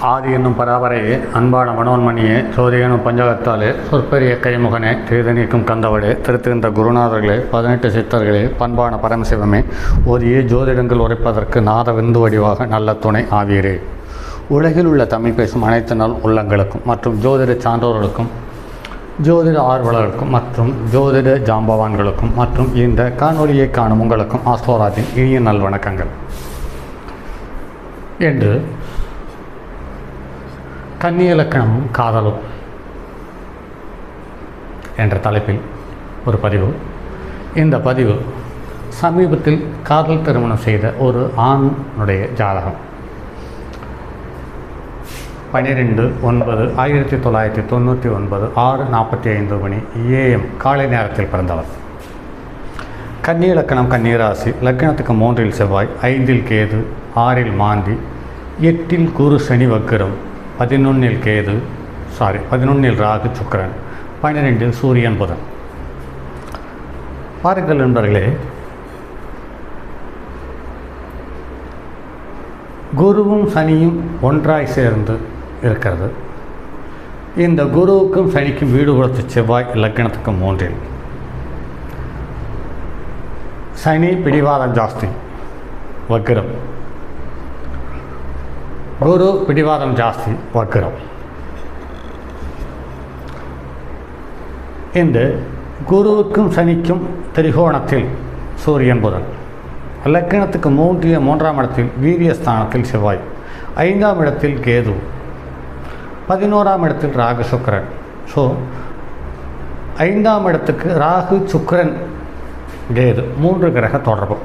ஆதி என்னும் பராபரையே அன்பான மனோன்மணியே சோதியனும் பஞ்சகத்தாலே சொற்பெரிய கைமுகனே செய்து நீக்கும் கந்தவடே திருத்துகின்ற குருநாதர்களே 18 சித்தர்களே பண்பான பரமசிவமே ஓதியே ஜோதிடங்கள் உரைப்பதற்கு நாத விந்து வடிவாக நல்ல துணை ஆவீரே. உலகில் உள்ள தமிழ் பேசும் அனைத்து நாள் உள்ளங்களுக்கும் மற்றும் ஜோதிட சான்றோர்களுக்கும் ஜோதிட ஆர்வலர்களுக்கும் மற்றும் ஜோதிட ஜாம்பவான்களுக்கும் மற்றும் இந்த காணொலியை காணும் உங்களுக்கும் ஆஸ்தோராஜின் இனிய நல்வணக்கங்கள். என்று கன்னியிலக்கணமும் காதலும் என்ற தலைப்பில் ஒரு பதிவு. இந்த பதிவு சமீபத்தில் காதல் திருமணம் செய்த ஒரு ஆணுடைய ஜாதகம் 12/9/1999 6:45 AM காலை நேரத்தில் பிறந்தவர். கன்னி இலக்கணம் கன்னிராசி. லக்கணத்துக்கு 3 செவ்வாய், 5 கேது, 6 மாந்தி, 8 குரு சனி வக்கிரம், 11 ராகு சுக்கிரன், 12 சூரியன் புதன். பாருங்கள் நண்பர்களே, குருவும் சனியும் ஒன்றாய் சேர்ந்து இருக்கிறது. இந்த குருவுக்கும் சனிக்கும் வீடு கொடுத்த செவ்வாய் லக்கணத்துக்கு 3. சனி பிடிவாதம் ஜாஸ்தி வக்கிரம், குரு பிடிவாதம் ஜாஸ்தி வக்கிரம். இந்த குருவுக்கும் சனிக்கும் திரிகோணத்தில் சூரியன் புதன், லக்கணத்துக்கு 3ஆம் இடத்தில் வீரியஸ்தானத்தில் செவ்வாய், 5ஆம் இடத்தில் கேது, 11ஆம் இடத்தில் ராகு சுக்கிரன். ஸோ 5ஆம் இடத்துக்கு ராகு சுக்கிரன் கேது 3 கிரக தொடர்பு.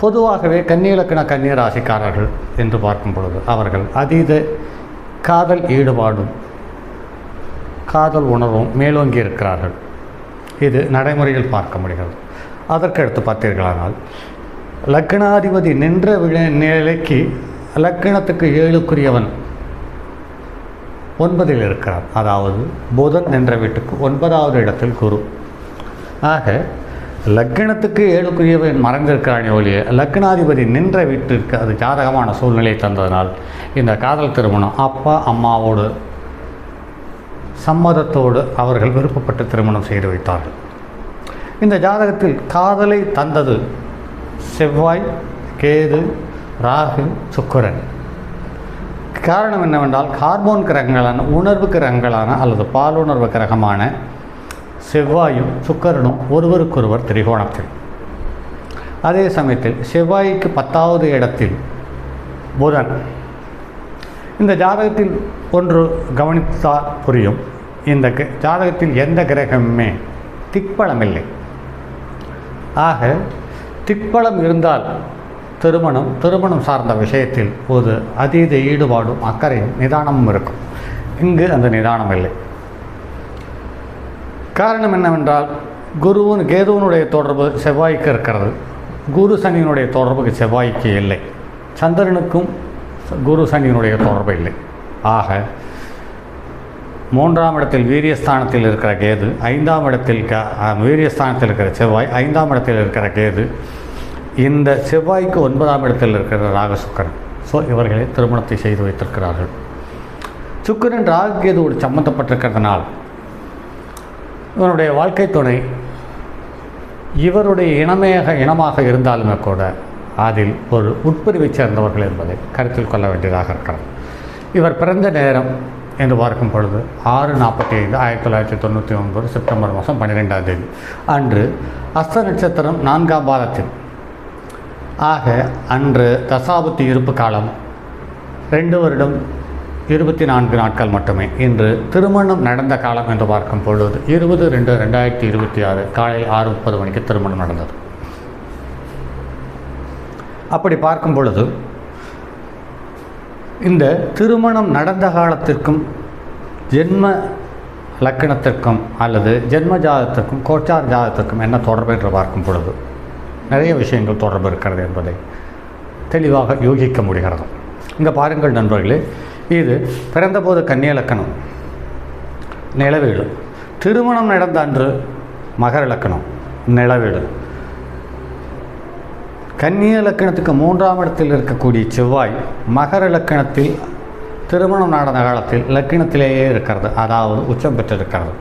பொதுவாகவே கன்னியிலக்கண கன்னிராசிக்காரர்கள் என்று பார்க்கும் பொழுது அவர்கள் அதீத காதல் ஈடுபாடும் காதல் உணர்வும் மேலோங்கி இருக்கிறார்கள். இது நடைமுறையில் பார்க்க முடிகிறது. அதற்கடுத்து பார்த்தீர்களானால் லக்னாதிபதி நின்ற நிலைக்கு லக்கணத்துக்கு 7க்குரியவன் 9இல் இருக்கிறார். அதாவது புதன் நின்ற வீட்டுக்கு 9வது இடத்தில் குரு. ஆக லக்கணத்துக்கு 7க்குரியவன் மறைந்திருக்கிறானே ஒழிய லக்னாதிபதி நின்ற வீட்டிற்கு அது ஜாதகமான சூழ்நிலை தந்ததனால் இந்த காதல் திருமணம் அப்பா அம்மாவோடு சம்மதத்தோடு அவர்கள் விருப்பப்பட்டு திருமணம் செய்து வைத்தார்கள். இந்த ஜாதகத்தில் காதலை தந்தது செவ்வாய், கேது, ராகு, சுக்கிரன். காரணம் என்னவென்றால் ஹார்மோன் கிரகங்களான உணர்வு கிரகங்களான அல்லது பாலுணர்வு கிரகமான செவ்வாயும் சுக்கிரனும் ஒருவருக்கொருவர் திரிகோணத்தில். அதே சமயத்தில் செவ்வாய்க்கு 10வது இடத்தில் புதன். இந்த ஜாதகத்தில் ஒன்று கவனித்தால் புரியும். இந்த ஜாதகத்தில் எந்த கிரகமுமே திக்பலம் இல்லை. ஆக திக்பலம் இருந்தால் திருமணம் சார்ந்த விஷயத்தில் ஒரு அதீத ஈடுபாடும் அக்கறையும் நிதானமும் இருக்கும். இங்கு அந்த நிதானம் இல்லை. காரணம் என்னவென்றால் கேதுவனுடைய தொடர்பு செவ்வாய்க்கு இருக்கிறது. குரு சனியினுடைய தொடர்புக்கு செவ்வாய்க்கு இல்லை. சந்திரனுக்கும் குரு சனியினுடைய தொடர்பு இல்லை. ஆக 3ஆம் இடத்தில் வீரியஸ்தானத்தில் இருக்கிற கேது, 5ஆம் இடத்தில் வீரியஸ்தானத்தில் இருக்கிற செவ்வாய், 5ஆம் இடத்தில் இருக்கிற கேது, இந்த செவ்வாய்க்கு 9ஆம் இடத்தில் இருக்கிற ராகு சுக்கிரன். ஸோ இவர்களை திருமணத்தை செய்து வைத்திருக்கிறார்கள். சுக்கிரன் ராகு கேதுவோடு சம்பந்தப்பட்டிருக்கிறதுனால் இவருடைய வாழ்க்கை துணை இவருடைய இனமாக இருந்தாலுமே கூட அதில் ஒரு உட்பிரிவை சேர்ந்தவர்கள் என்பதை கருத்தில் கொள்ள வேண்டியதாக இருக்கிறது. இவர் பிறந்த நேரம் என்று பார்க்கும் பொழுது 6:45 1999 செப்டம்பர் மாதம் 12ஆம் தேதி அன்று அஸ்த நட்சத்திரம் 4ஆம் பாதத்தில். ஆக அன்று தசாபுத்தி இருப்பு காலம் 2 வருடம் 24 நாட்கள் மட்டுமே. இன்று திருமணம் நடந்த காலம் என்று பார்க்கும் பொழுது 20/2/2026 காலை 6:30 திருமணம் நடந்தது. அப்படி பார்க்கும் பொழுது இந்த திருமணம் நடந்த காலத்திற்கும் ஜென்ம லக்கணத்திற்கும் அல்லது ஜென்ம ஜாதகத்திற்கும் கோச்சார் ஜாதகத்திற்கும் என்ன தொடர்பு என்று பார்க்கும் பொழுது நிறைய விஷயங்கள் தொடர்பு இருக்கிறது என்பதை தெளிவாக யூகிக்க முடிகிறது. இங்கே பாருங்கள் நண்பர்களே, இது பிறந்தபோது கன்னி இலக்கணம் நிலவீடு, திருமணம் நடந்த அன்று மகர இலக்கணம் நிலவீடு, கன்னிய லக்கணத்துக்கு 3ஆம் இடத்தில் இருக்கக்கூடிய செவ்வாய் மகர லக்கணத்தில் திருமணம் நடந்த காலத்தில் லக்கினத்திலேயே இருக்கிறது, அதாவது உச்சம் பெற்றிருக்கிறது.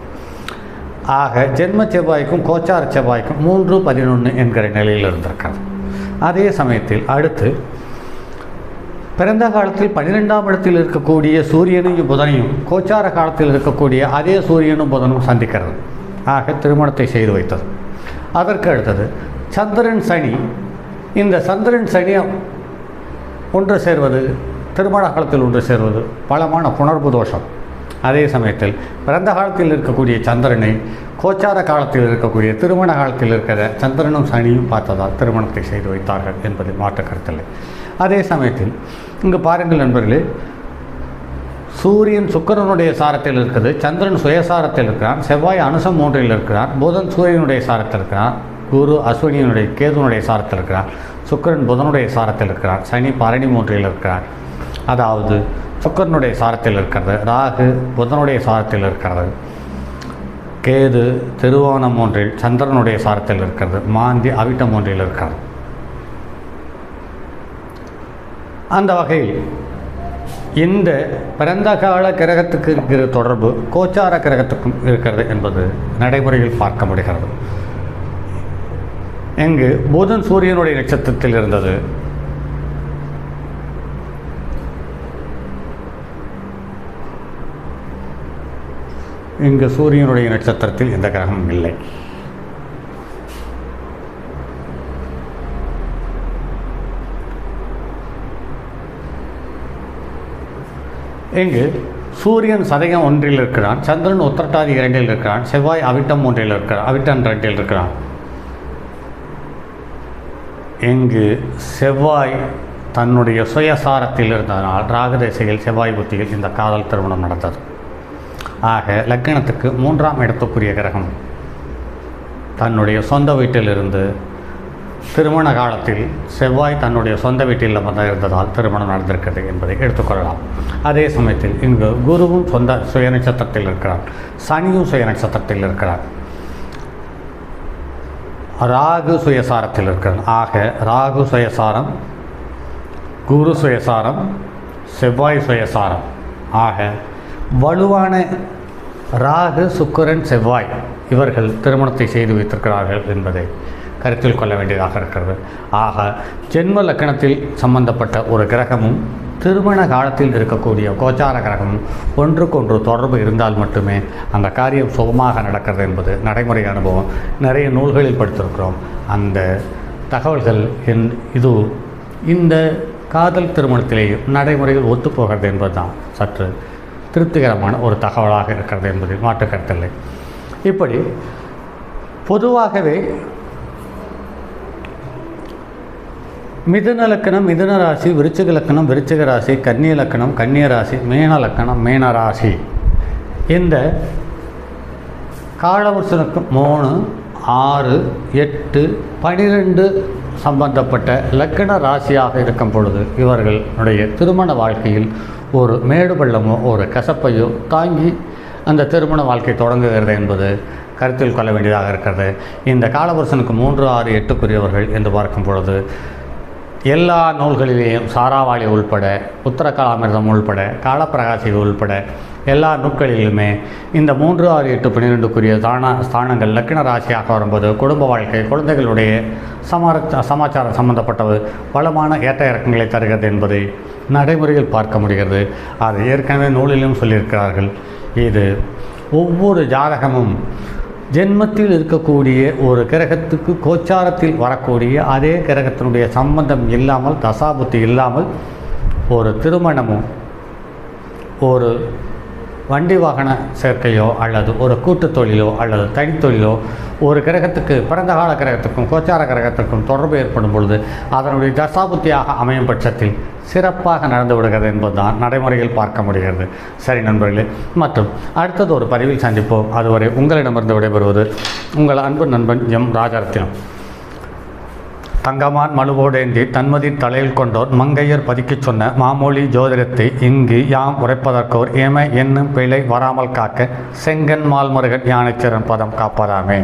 ஆக ஜென்ம செவ்வாய்க்கும் கோச்சார செவ்வாய்க்கும் 3-11 என்கிற நிலையில் இருந்திருக்கிறது. அதே சமயத்தில் அடுத்து பிறந்த காலத்தில் 12ஆம் இடத்தில் இருக்கக்கூடிய சூரியனையும் புதனையும் கோச்சார காலத்தில் இருக்கக்கூடிய அதே சூரியனும் புதனும் சந்திக்கிறது. ஆக திருமணத்தை செய்து வைத்தது. அதற்கு அடுத்தது சந்திரன் சனி. இந்த சந்திரன் சனி ஒன்று சேர்வது, திருமண காலத்தில் ஒன்று சேர்வது பலமான புணர்வு தோஷம். அதே சமயத்தில் பிறந்த காலத்தில் இருக்கக்கூடிய சந்திரனை கோச்சார காலத்தில் இருக்கக்கூடிய திருமண காலத்தில் இருக்கிற சந்திரனும் சனியும் பார்த்ததால் திருமணத்தை செய்து வைத்தார்கள் என்பதில் மாற்று கருத்தில்லை. அதே சமயத்தில் இங்கு பாருங்கள் நண்பர்களே, சூரியன் சுக்கிரனுடைய சாரத்தில் இருக்குது, சந்திரன் சுயசாரத்தில் இருக்கிறான், செவ்வாய் அனுசம் 3இல் இருக்கிறான், புதன் சூரியனுடைய சாரத்தில் இருக்கிறான், குரு அஸ்வினியினுடைய கேதுனுடைய சாரத்தில் இருக்கிறார், சுக்கிரன் புதனுடைய சாரத்தில் இருக்கிறார், சனி பரணி 3இல் இருக்கிறார். அதாவது சுக்கிரனுடைய சாரத்தில் இருக்கிறது, ராகு புதனுடைய சாரத்தில் இருக்கிறது, கேது திருவோணம் 3இல் சந்திரனுடைய சாரத்தில் இருக்கிறது, மாந்தி அவிட்டம் 3இல் இருக்கிறது. அந்த வகையில் இந்த பிறந்த கால கிரகத்துக்கு இருக்கிற தொடர்பு கோச்சார கிரகத்துக்கும் இருக்கிறது என்பது நடைமுறையில் பார்க்க முடிகிறது. இங்கு புதன் சூரியனுடைய நட்சத்திரத்தில் இருந்தது. இங்கு சூரியனுடைய நட்சத்திரத்தில் எந்த கிரகமும் இல்லை. இங்கு சூரியன் சதயம் 1இல் இருக்கிறான், சந்திரன் உத்திரட்டாதி 2இல் இருக்கிறான், செவ்வாய் அவிட்டம் 3இல் இருக்கிறான், அவிட்டம் 2இல் இருக்கிறான். இங்கு செவ்வாய் தன்னுடைய சுயசாரத்தில் இருந்ததனால் ராகதேசையில் செவ்வாய் புத்தியில் இந்த காதல் திருமணம் நடந்தது. ஆக லக்னத்துக்கு 3ஆம் இடத்துக்குரிய கிரகம் தன்னுடைய சொந்த வீட்டிலிருந்து திருமண காலத்தில் செவ்வாய் தன்னுடைய சொந்த வீட்டில் இருந்ததால் திருமணம் நடந்திருக்கிறது என்பதை எடுத்துக்கொள்ளலாம். அதே சமயத்தில் இங்கு குருவும் சுய நட்சத்திரத்தில் இருக்கிறார், சனியும் சுய நட்சத்திரத்தில் இருக்கிறார், ராகு சுயசாரத்தில் இருக்கிறார். ஆக ராகு சுயசாரம், குரு சுயசாரம், செவ்வாய் சுயசாரம். ஆக வலுவான ராகு சுக்கிரன் செவ்வாய் இவர்கள் திருமணத்தை செய்து வைத்திருக்கிறார்கள் என்பதை கருத்தில் கொள்ள வேண்டியதாக இருக்கிறது. ஆக ஜென்ம லக்கணத்தில் சம்பந்தப்பட்ட ஒரு கிரகமும் திருமண காலத்தில் இருக்கக்கூடிய கோச்சார கிரகமும் ஒன்றுக்கொன்று தொடர்பு இருந்தால் மட்டுமே அந்த காரியம் சுகமாக நடக்கிறது என்பது நடைமுறை அனுபவம். நிறைய நூல்களில் படித்திருக்கிறோம். அந்த தகவல்கள் இது இந்த காதல் திருமணத்திலேயும் நடைமுறையில் ஒத்துப்போகிறது என்பதுதான் சற்று திருப்திகரமான ஒரு தகவலாக இருக்கிறது என்பதில் மாற்று கருத்தில்லை. இப்படி பொதுவாகவே மிதுன லக்கணம் மிதுன ராசி, விருச்சிக லக்கணம் விருச்சிக ராசி, கன்னிய லக்கணம் கன்னிய ராசி, மீன லக்கணம் மீன ராசி, இந்த காலவர்ஷனுக்கு 3, 6, 8, 12 சம்பந்தப்பட்ட லக்கண ராசியாக இருக்கும் பொழுது இவர்களுடைய திருமண வாழ்க்கையில் ஒரு மேடு பள்ளமோ ஒரு கசப்பையோ தாங்கி அந்த திருமண வாழ்க்கை தொடங்குகிறது என்பது கருத்தில் கொள்ள வேண்டியதாக இருக்கிறது. இந்த காலவர்ஷனுக்கு 3, 6, 8க்குரியவர்கள் என்று பார்க்கும் பொழுது எல்லா நூல்களிலேயும் சாராவாளி உள்பட, உத்தரகாலாமிர்தம் உள்பட, காலப்பிரகாசி உள்பட எல்லா நூல்களிலுமே இந்த 3, 6, 8, 12க்குரிய ஸ்தானங்கள் லக்ன ராசியாக வரும்போது குடும்ப வாழ்க்கை, குழந்தைகளுடைய சமாச்சாரம் சம்பந்தப்பட்டது பலமான ஏற்ற இறக்கங்களை தருகிறது என்பதை நடைமுறையில் பார்க்க முடிகிறது. அது ஏற்கனவே நூலிலும் சொல்லியிருக்கிறார்கள். இது ஒவ்வொரு ஜாதகமும் ஜென்மத்தில் இருக்கக்கூடிய ஒரு கிரகத்துக்கு கோச்சாரத்தில் வரக்கூடிய அதே கிரகத்தினுடைய சம்பந்தம் இல்லாமல், தசாபுத்தி இல்லாமல் ஒரு திருமணமும் ஒரு வண்டி வாகன சேர்க்கையோ அல்லது ஒரு கூட்டுத் தொழிலோ அல்லது தனித்தொழிலோ ஒரு கிரகத்துக்கு பிறந்த கால கிரகத்துக்கும் கோச்சார கிரகத்திற்கும் தொடர்பு ஏற்படும் பொழுது அதனுடைய தசாபுத்தியாக அமையும் பட்சத்தில் சிறப்பாக நடந்து விடுகிறது என்பதுதான் நடைமுறையில் பார்க்க முடிகிறது. சரி நண்பர்களே, மற்றும் அடுத்தது ஒரு பதிவில் சந்திப்போம். அதுவரை உங்களிடமிருந்து விடைபெறுவது உங்கள் அன்பு நண்பன் எம் ராஜரத்தினம். தங்கமான் மழுவோடேந்தி தன்மதி தலையில் கொண்டோர் மங்கையர் பதிக்கச் சொன்ன மாமொழி ஜோதிடத்தை இங்கு யாம் உரைப்பதற்கோர் ஏமை என்னும் பிழை வராமல் காக்க செங்கன் மால்முருகன் யானைச்சிறன் பதம் காப்பதாமே.